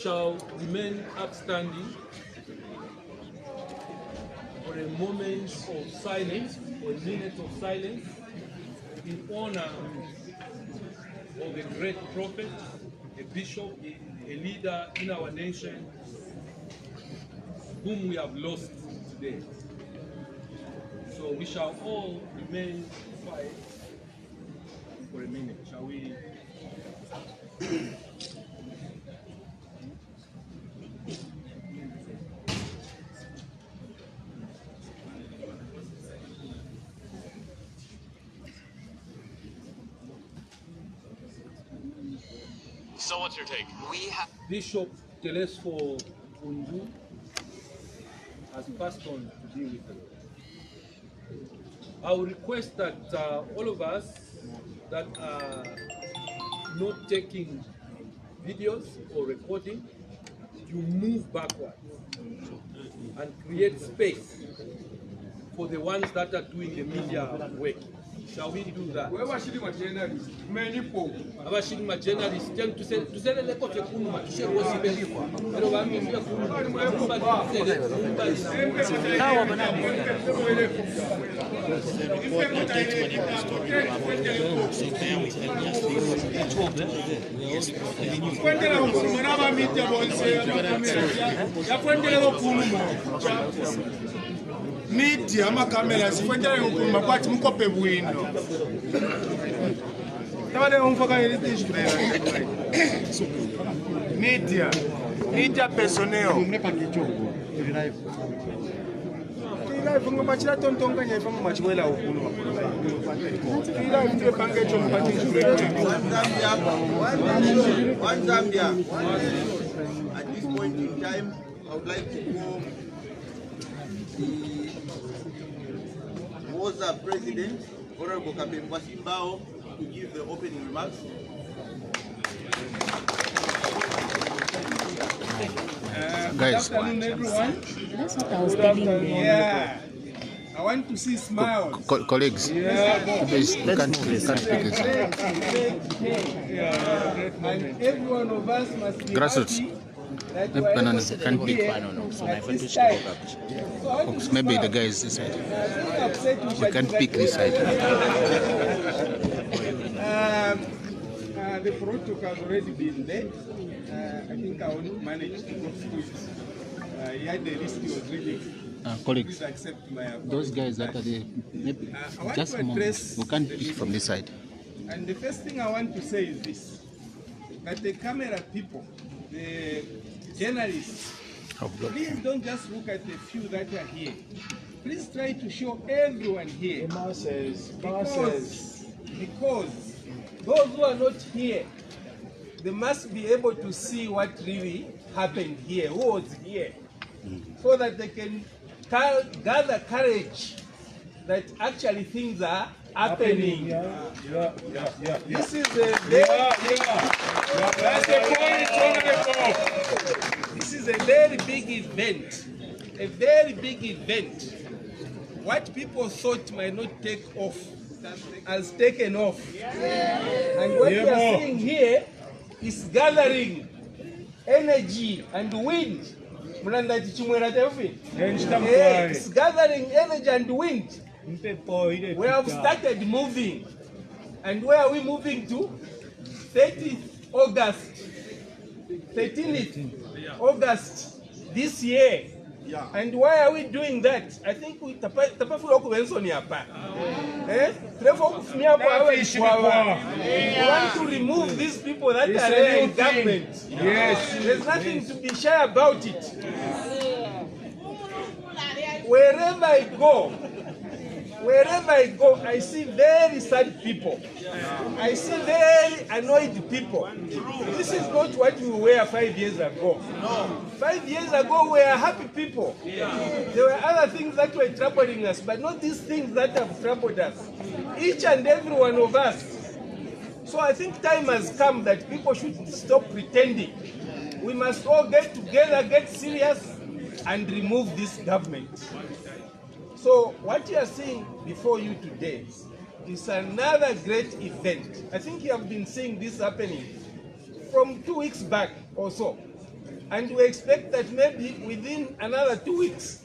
shall remain upstanding for a moment of silence, or a minute of silence, in honor of a great prophet, a bishop, a leader in our nation, whom we have lost today. So we shall all remain quiet for a minute, shall we? So what's your take? Bishop Telesfo Undu has passed on to be with the Lord. I will request that all of us that are not taking videos or recording, you move backward and create space for the ones that are doing the media work. Shall we do that? Abashirima journalists, tuseleleko tekunuma tushekosi belikwa. Ero bamifia kunuma media amakamera sikwendele ukuluma kwati mukope bwino tabale umfaka heritage media personnel live ngomachira tontonga nyefa ngomachwela ukuluma live nje pangecho mpati One Zambia. At this point in time, I would like to call the WOZA President, Honorable Pamodzi, to give the opening remarks. Guys, good afternoon, everyone. That's what I was telling you. Yeah, I want to see smiles. colleagues, please, you can't speak inside. And every one of us must be Grassroots. happy that we are able to Can be pick here at this time. So I want to Maybe smile. the guys this side. I'm upset we You shall can do that pick this side. The protocol has already been there. I think I will manage to go through it. He had the list he was reading. Colleagues, Please accept my apology. those guys that are there, maybe I want just to a moment. address We can't the pick from this side. And the first thing I want to say is this, that the camera people, the journalists, please don't just look at the few that are here. Please try to show everyone here. Because those who are not here, they must be able to see what really happened here, who was here, so that they can gather courage that actually things are happening. This is a This is a very big event. A very big event. What people thought might not take off has taken off. And what we are seeing here is gathering energy and wind. It's gathering energy and wind. We have started moving. And where are we moving to? 30th August. 13th August this year. And why are we doing that? I think we want to remove these people that are there in government. Yes. There's nothing to be shy about it. Wherever I go, I see very sad people. I see very annoyed people. This is not what we were 5 years ago. 5 years ago, we were happy people. There were other things that were troubling us, but not these things that have troubled us. Each and every one of us. So I think time has come that people should stop pretending. We must all get together, get serious, and remove this government. So what you are seeing before you today is another great event. I think you have been seeing this happening from 2 weeks back or so. And we expect that maybe within another 2 weeks,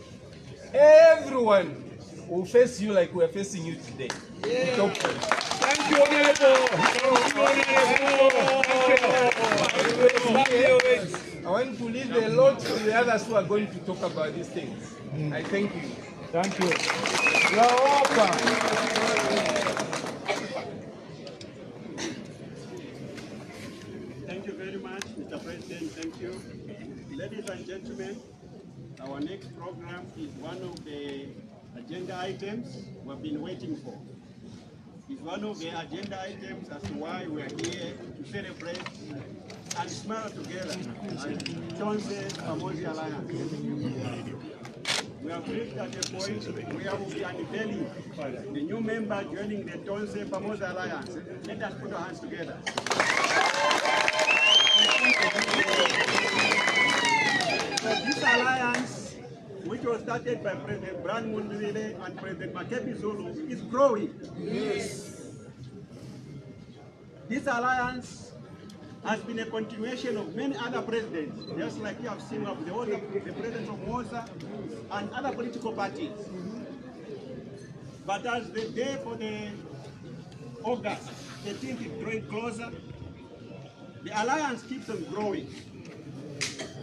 everyone will face you like we are facing you today. Yeah. Thank you, Honorable. I want to leave a lot to the others who are going to talk about these things. I thank you. Thank you. You are welcome. Thank you very much, Mr. President. Thank you. Ladies and gentlemen, our next program is one of the agenda items we've been waiting for. It's one of the agenda items as to why we are here to celebrate and smile together as Tonse Pamodzi Alliance. We have reached at a point where we will be unveiling the new member joining the Tonse Pamodzi Alliance. Let us put our hands together. This alliance, which was started by President Brian Mundulile and President Makebi Zulu, is growing. Yes. This alliance has been a continuation of many other presidents, just like you have seen of the presidents of Mosa and other political parties. But as the day for the August 18th is drawing closer, the alliance keeps on growing.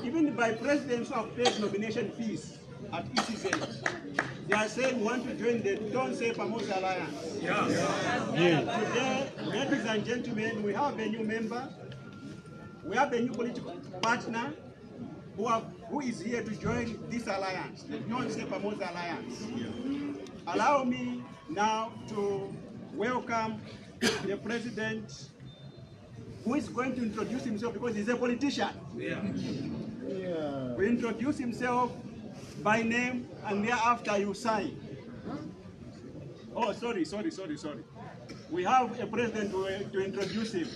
Even by presidents who have paid nomination fees at ECZ, they are saying we want to join the Tonse Pamodzi Alliance. Today, ladies and gentlemen, we have a new member. We have a new political partner who is here to join this alliance, the Tonse Pamodzi Alliance. Allow me now to welcome the president, who is going to introduce himself because he's a politician. We introduce himself by name and thereafter you sign. Oh, sorry. We have a president to introduce him.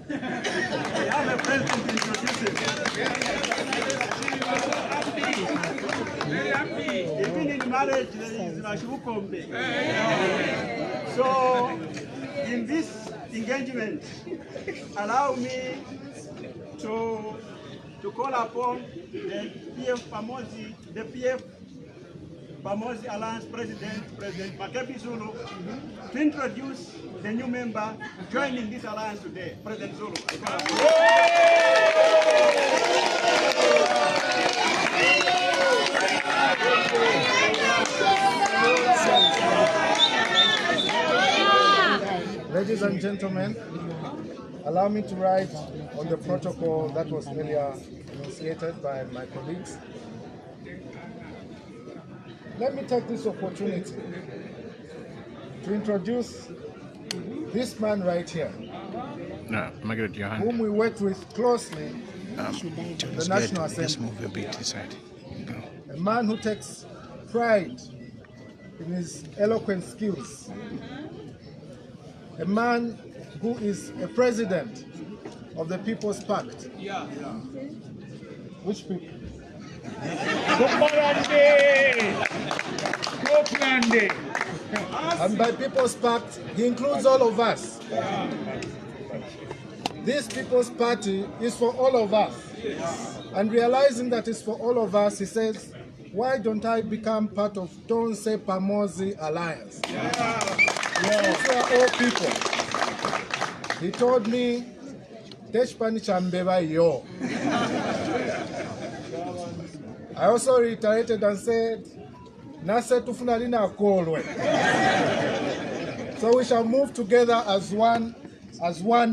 We have a president to introduce him. Very happy. Even in marriage, there is Rashukombe. So, in this engagement, allow me to call upon the PF Pamodzi Alliance President, President Makebi Zulu, to introduce the new member joining this alliance today, President Zulu. Ladies and gentlemen, allow me to write on the protocol that was earlier enunciated by my colleagues. Let me take this opportunity to introduce this man right here, whom we worked with closely the National Assembly. Let's move a bit aside. A man who takes pride in his eloquent skills. A man who is a president of the People's Pact. Which people? And by People's Pact, he includes all of us. This People's Party is for all of us. And realizing that it's for all of us, he says, why don't I become part of Tonse Pamodzi Alliance? Since we are all people. He told me, I also reiterated and said, so we shall move together as one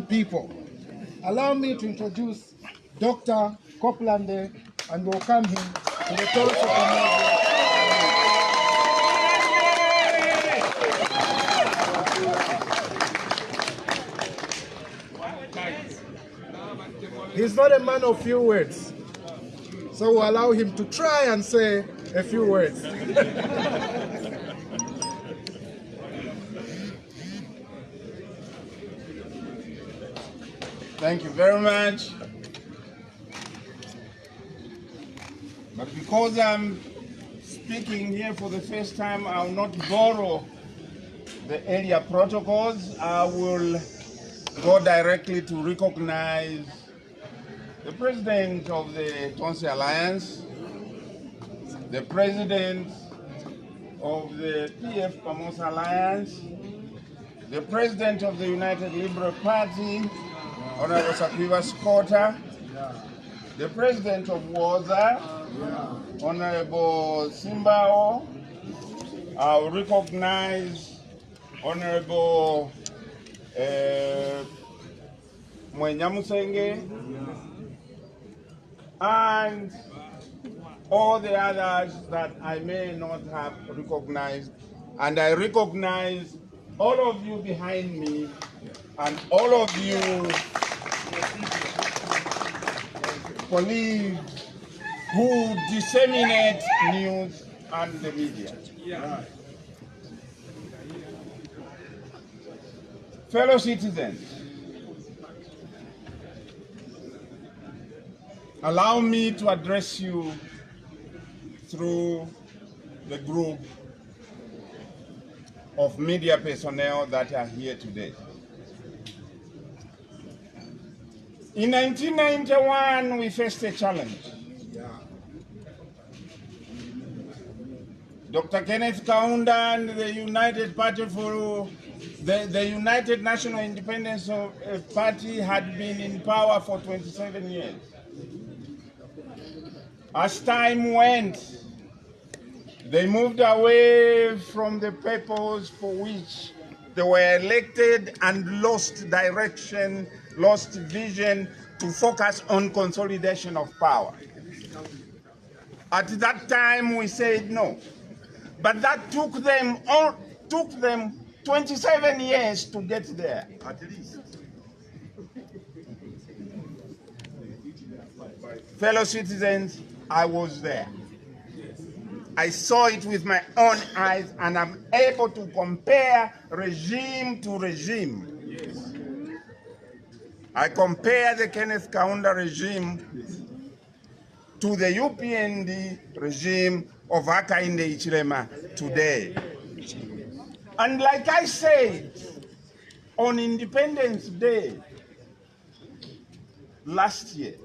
people. Allow me to introduce Dr. Copeland and welcome him to the Tonse Pamodzi. He's not a man of few words, so we'll allow him to try and say a few words. Thank you very much. But because I'm speaking here for the first time, I will not borrow the earlier protocols. I will go directly to recognize the president of the Tonse Alliance, the president of the PF Pamodzi Alliance, the president of the United Liberal Party, Honorable Sakwiva Skota, the president of WOZA, Honorable Simbao. I recognize Honorable Mwenyamusenge and all the others that I may not have recognized. And I recognize all of you behind me and all of you colleagues who disseminate news and the media. Yeah. Fellow citizens, allow me to address you through the group of media personnel that are here today. In 1991, we faced a challenge. Dr. Kenneth Kaunda and the United Party for the United National Independence Party had been in power for 27 years. As time went, they moved away from the purpose for which they were elected and lost direction, lost vision to focus on consolidation of power. At that time, we said no. But that took them 27 years to get there, at least. Fellow citizens, I was there. I saw it with my own eyes, and I'm able to compare regime to regime. I compare the Kenneth Kaunda regime to the UPND regime of Hakainde Hichilema today. And like I said, on Independence Day last year,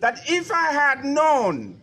that if I had known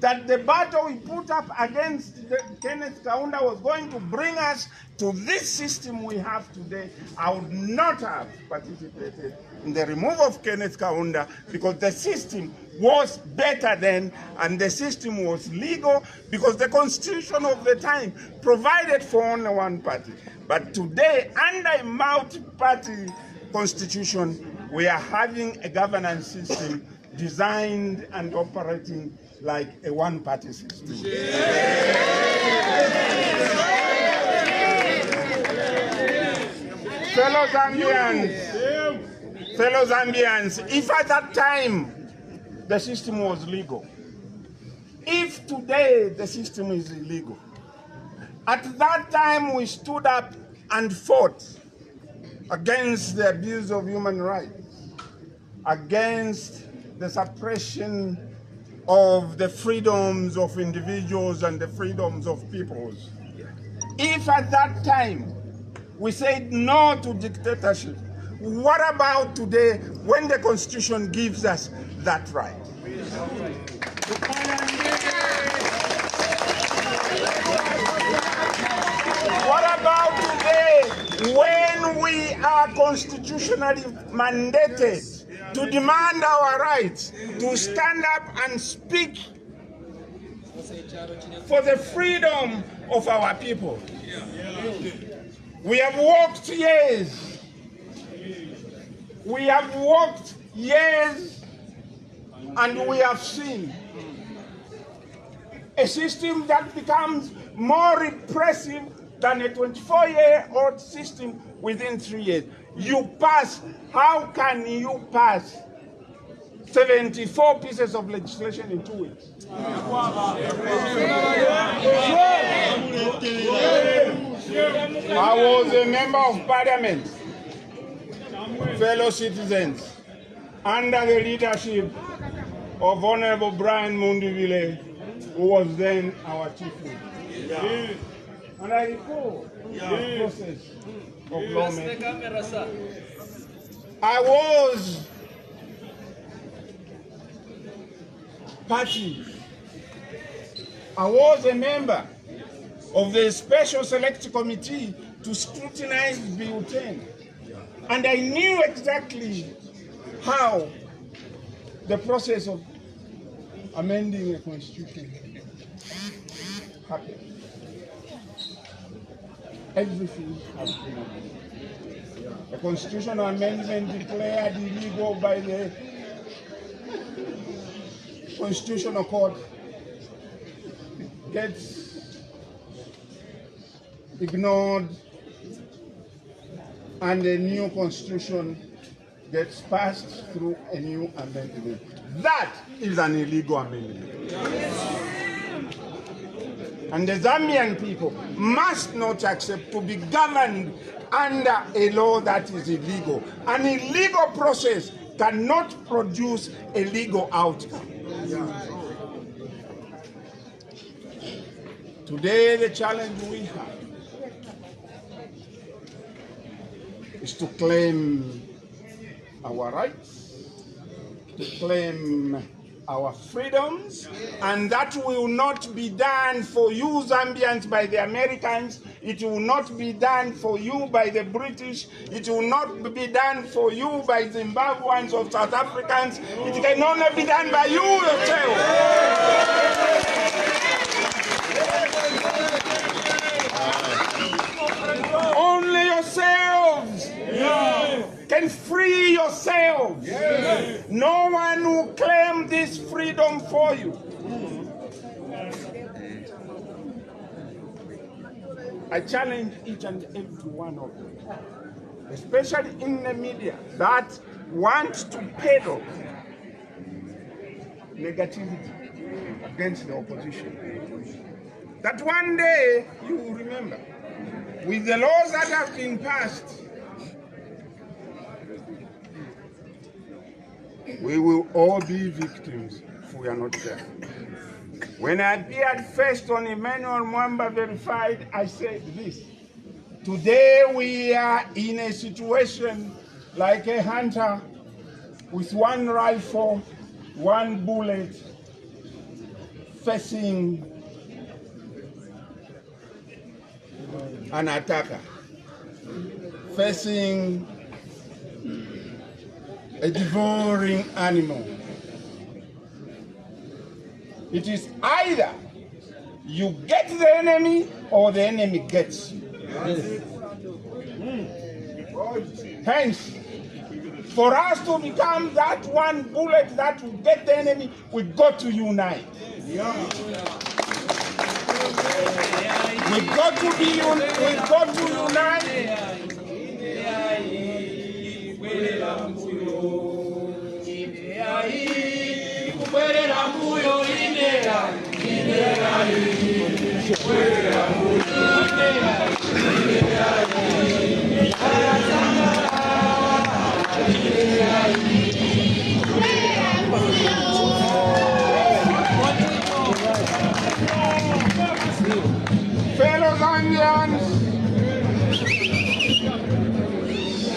that the battle we put up against Kenneth Kaunda was going to bring us to this system we have today, I would not have participated in the removal of Kenneth Kaunda, because the system was better then and the system was legal, because the constitution of the time provided for only one party. But today, under a multi-party constitution, we are having a governance system designed and operating like a one-party system. Fellow Zambians, if at that time the system was legal, if today the system is illegal, at that time we stood up and fought against the abuse of human rights, against the suppression of the freedoms of individuals and the freedoms of peoples. If at that time we said no to dictatorship, what about today when the Constitution gives us that right? What about today when we are constitutionally mandated to demand our rights, to stand up and speak for the freedom of our people? We have walked years. We have walked years, and we have seen a system that becomes more repressive than a 24-year-old system within 3 years. You pass, how can you pass 74 pieces of legislation in 2 weeks? I was a member of parliament, fellow citizens, under the leadership of Honorable Brian Munduvile, who was then our chief whip. And I recall the process of lawmaking. I was party. I was a member of the Special Select Committee to scrutinize Bill 10. And I knew exactly how the process of amending a constitution happened. Everything has been amended. A constitutional amendment declared illegal by the Constitutional Court gets ignored, and a new constitution gets passed through a new amendment. That is an illegal amendment. And the Zambian people must not accept to be governed under a law that is illegal. An illegal process cannot produce a legal outcome. Today, the challenge we have is to claim our rights, to claim our freedoms, and that will not be done for you Zambians by the Americans. It will not be done for you by the British. It will not be done for you by Zimbabweans or South Africans. It can only be done by you yourself. Only yourselves can free yourselves. No one will claim this freedom for you. I challenge each and every one of you, especially in the media, that want to peddle negativity against the opposition, that one day you will remember, with the laws that have been passed, we will all be victims if we are not there. When I appeared first on Emmanuel Mwamba Verified, I said this: today we are in a situation like a hunter with one rifle, one bullet, facing an attacker, facing a devouring animal. It is either you get the enemy or the enemy gets you. Hence, for us to become that one bullet that will get the enemy, we've got to unite. We've got to unite.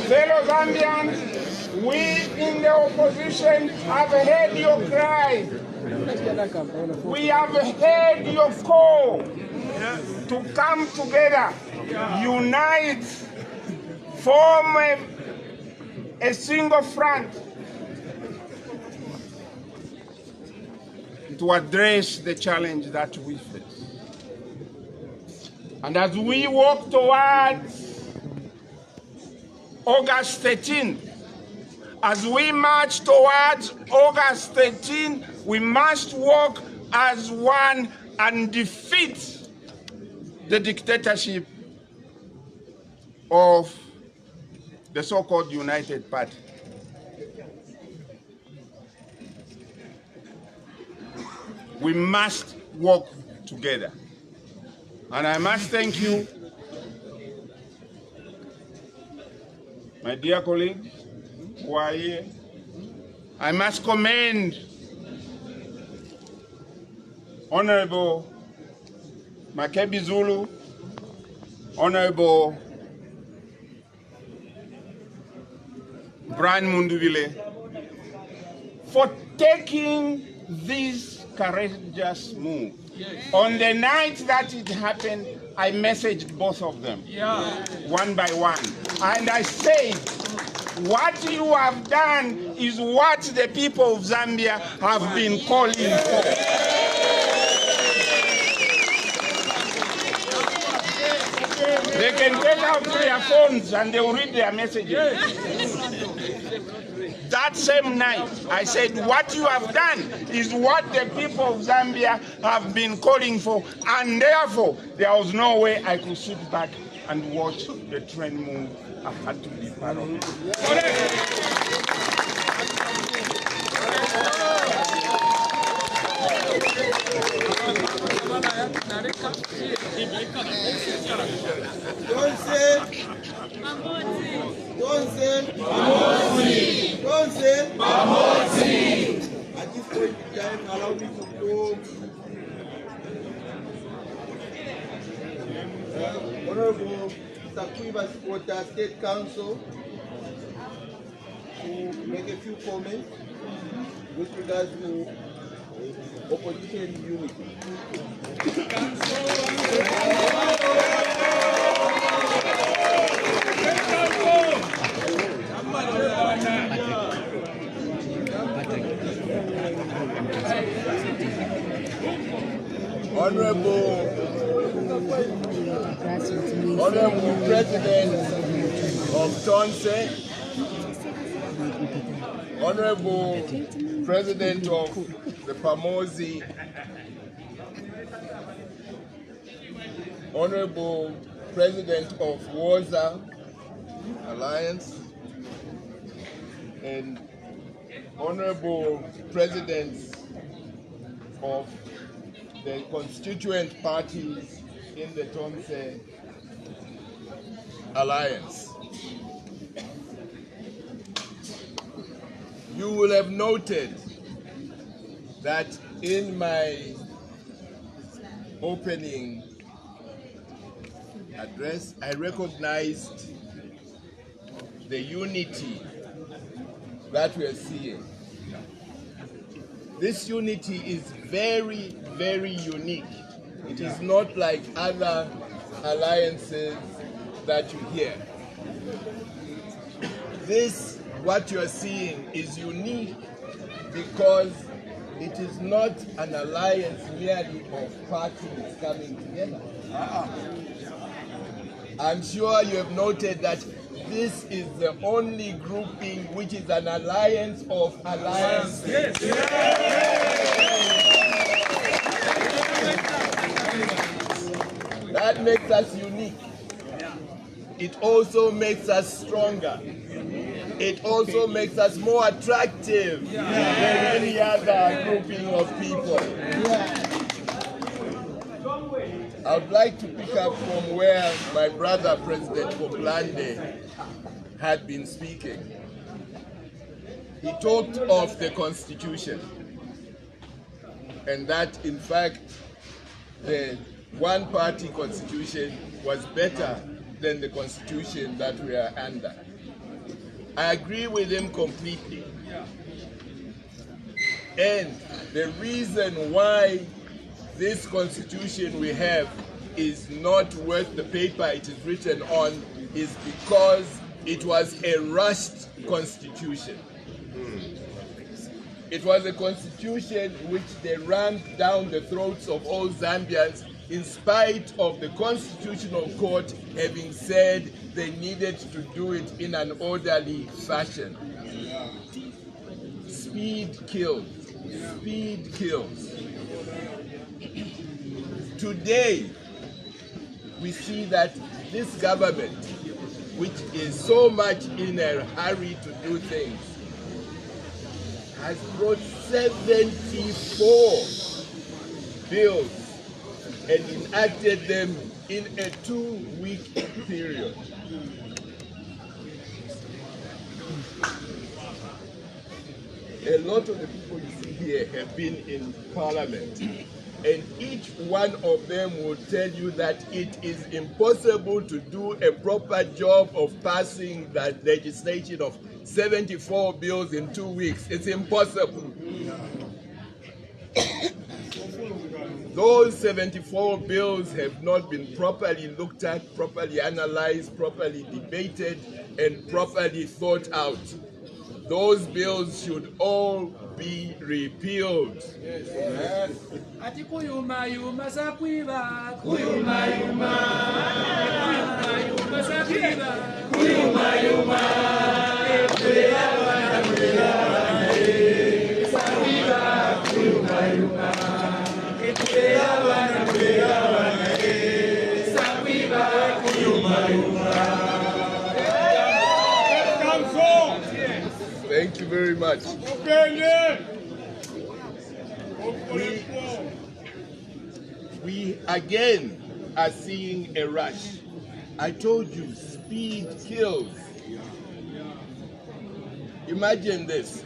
Fellow Zambians, we in the opposition have heard your cry. We have heard your call to come together, unite, form a single front to address the challenge that we face. And as we walk towards August 13, as we march towards August 13, we must walk as one and defeat the dictatorship of the so-called United Party. We must work together. And I must thank you, my dear colleagues who are here. I must commend Honorable Makebi Zulu, Honorable Brian Munduvile, for taking this courageous move. On the night that it happened, I messaged both of them, one by one. And I said, what you have done is what the people of Zambia have been calling for. They can take out their phones and they will read their messages. That same night, I said, what you have done is what the people of Zambia have been calling for, and therefore, there was no way I could sit back and watch the train move. I had to be part of it. Pamodzi. At this point in time, allow me to go. Honorable Sakuiba Squatter, State Council, to make a few comments with regards to opposition unity. Honorable President of Tonse, Honorable President of the Pamodzi, Honorable President of Woza Alliance, and Honorable Presidents of the constituent parties in the Tonse Alliance. You will have noted that in my opening address, I recognized the unity that we are seeing. This unity is very, very unique. It is not like other alliances that you hear. This, what you are seeing, is unique because it is not an alliance merely of parties coming together. I'm sure you have noted that this is the only grouping which is an alliance of alliances. That makes us unique. It also makes us stronger. It also makes us more attractive than any other grouping of people. I would like to pick up from where my brother, President Koblande, had been speaking. He talked of the Constitution, and that, in fact, the one-party Constitution was better than the Constitution that we are under. I agree with him completely. And the reason why this Constitution we have is not worth the paper it is written on is because it was a rushed Constitution. It was a Constitution which they rammed down the throats of all Zambians in spite of the Constitutional Court having said they needed to do it in an orderly fashion. Speed kills. Speed kills. Today, we see that this government, which is so much in a hurry to do things, has brought 74 bills and enacted them in a 2-week period. A lot of the people you see here have been in Parliament, and each one of them will tell you that it is impossible to do a proper job of passing that legislation, of 74 bills in 2 weeks. It's impossible. Those 74 bills have not been properly looked at, properly analyzed, properly debated, and properly thought out. Those bills should all be repealed. Ati kuyuma yuma sakwiba, kuyuma yuma, kuyuma yuma sakwiba, kuyuma yuma, sakwiba, kuyuma yuma, sakwiba, kuyuma yuma. Thank you very much. We again are seeing a rush. I told you, speed kills. Imagine this.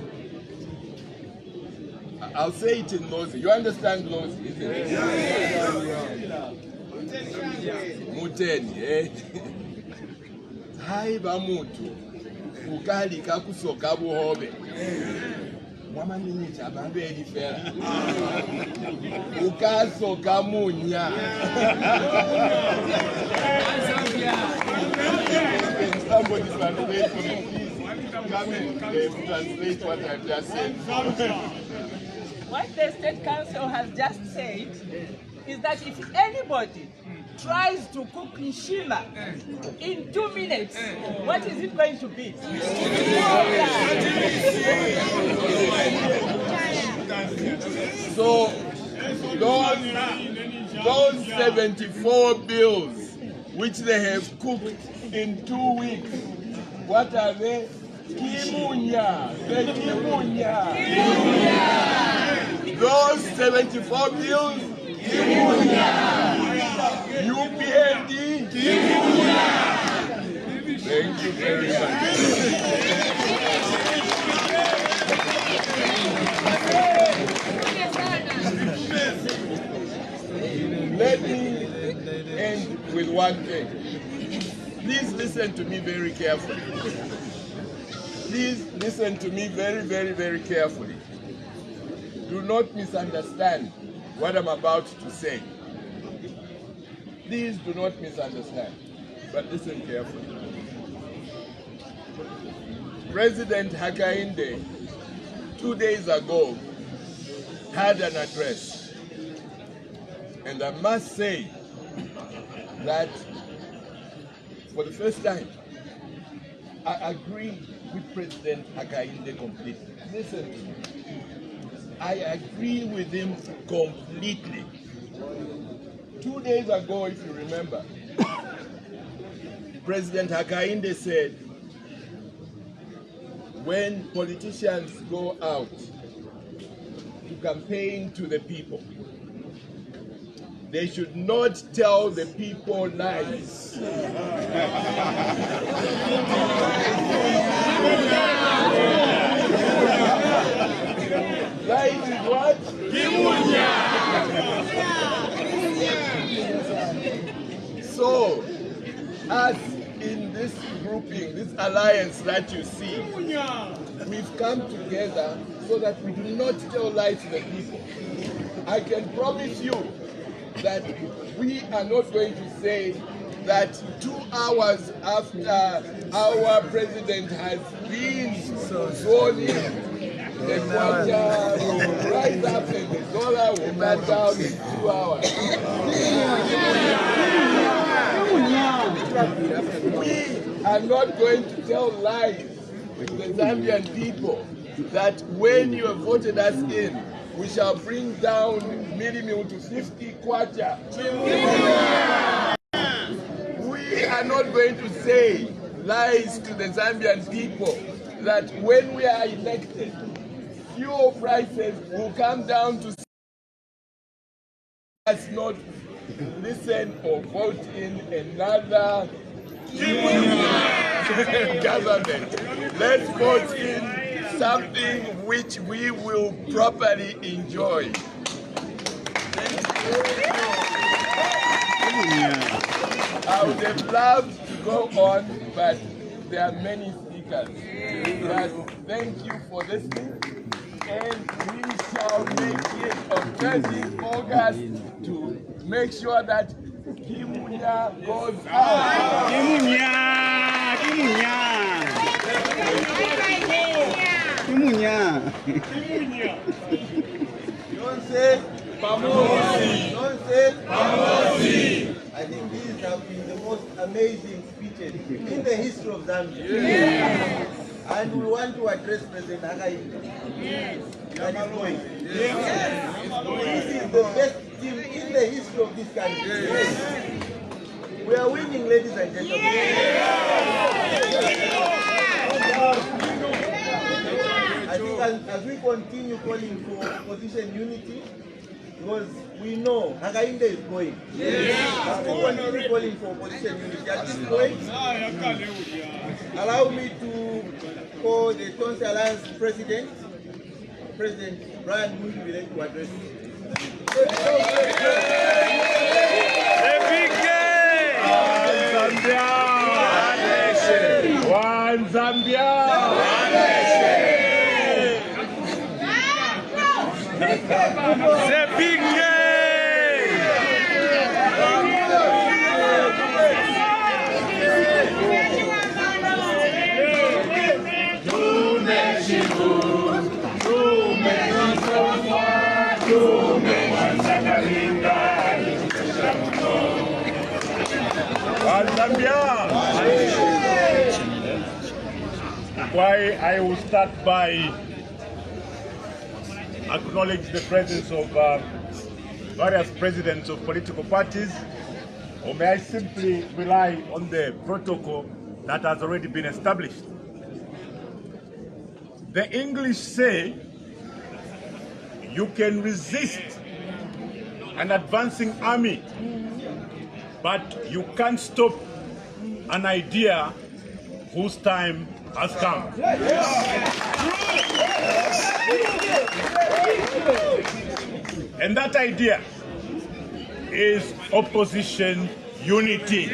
I'll say it in Lozi. You understand Lozi, isn't it? Muteni, eh? Hai bamutu. Ukali kakusoka buhobe. Mwama minute abambe elifera. Ukasoka munya. Somebody translate for me, please. Come and translate what I've just said. What the State Council has just said is that if anybody tries to cook nshima in 2 minutes, what is it going to be? So those 74 bills which they have cooked in 2 weeks, what are they? Kimunya. The Kimunya. Those 74 bills, Kimunya. UPND, Kimunya. Thank you very much. Let me end with one thing. Please listen to me very carefully. Please listen to me very, very, very carefully. Do not misunderstand what I'm about to say. Please do not misunderstand, but listen carefully. President Hakainde, 2 days ago, had an address. And I must say that for the first time, I agree with President Hakainde completely. Listen to me. I agree with him completely. 2 days ago, if you remember, President Hakainde said, when politicians go out to campaign to the people, they should not tell the people lies. Lies is what? So, us in this grouping, this alliance that you see, we've come together so that we do not tell lies to the people. I can promise you that we are not going to say that 2 hours after our president has been sworn in, the kwacha will rise up and the dollar will come down in 2 hours. We are not going to tell lies to the Zambian people that when you have voted us in, we shall bring down minimum to 50 kwacha. We are not going to say lies to the Zambian people that when we are elected, fuel prices will come down to us not listen or vote in another government. Let's vote in something which we will properly enjoy. I would have loved to go on, but there are many speakers. speakers. But thank you for listening, and we shall make it on 30 August to make sure that Kimunya goes out. Kimunya! Tonse, Pamodzi. Tonse, Pamodzi. I think these have been the most amazing speeches in the history of Zambia. And we want to address President Hakainde. That is going. This is the best team in the history of this country. We are winning, ladies and gentlemen. I think as we continue calling for opposition unity, because we know Hakainde is going. As we continue calling for opposition unity, at this point, allow me to call the Tonse Alliance President, President Brian Mungibile, to address you. One Zambia! The big Why I will start by acknowledge the presence of various presidents of political parties, or may I simply rely on the protocol that has already been established. The English say you can resist an advancing army, but you can't stop an idea whose time has come. And that idea is opposition unity.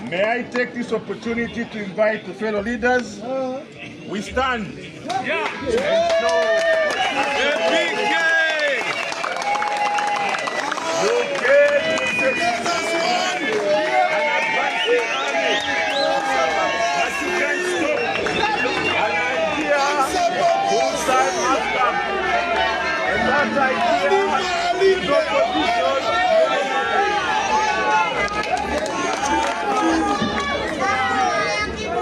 May I take this opportunity to invite the fellow leaders? We stand. And so, the big game! You can resist an advancing army, but you can't stop an idea whose time has come. And that idea is opposition.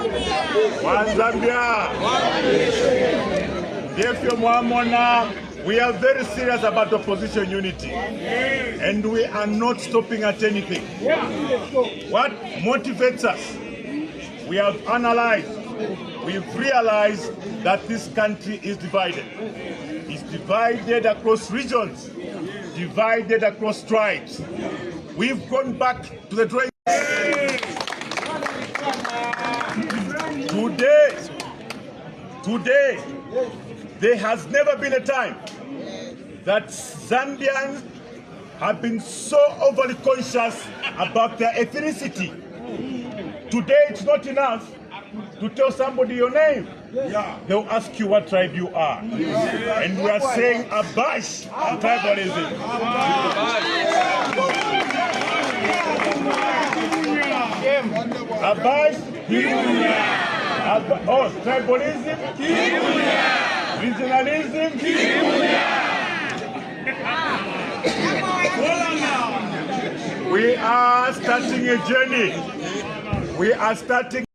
One Zambia. Therefore, Mwamona, we are very serious about opposition unity, and we are not stopping at anything. What motivates us? We have analyzed, we've realized that this country is divided. It's divided across regions, divided across tribes. We've gone back to the drawing board. Today, there has never been a time that Zambians have been so overly conscious about their ethnicity. Today, it's not enough to tell somebody your name. They'll ask you what tribe you are. And we are saying abash to tribalism. Abash, tribalism, regionalism, we are starting a journey. We are starting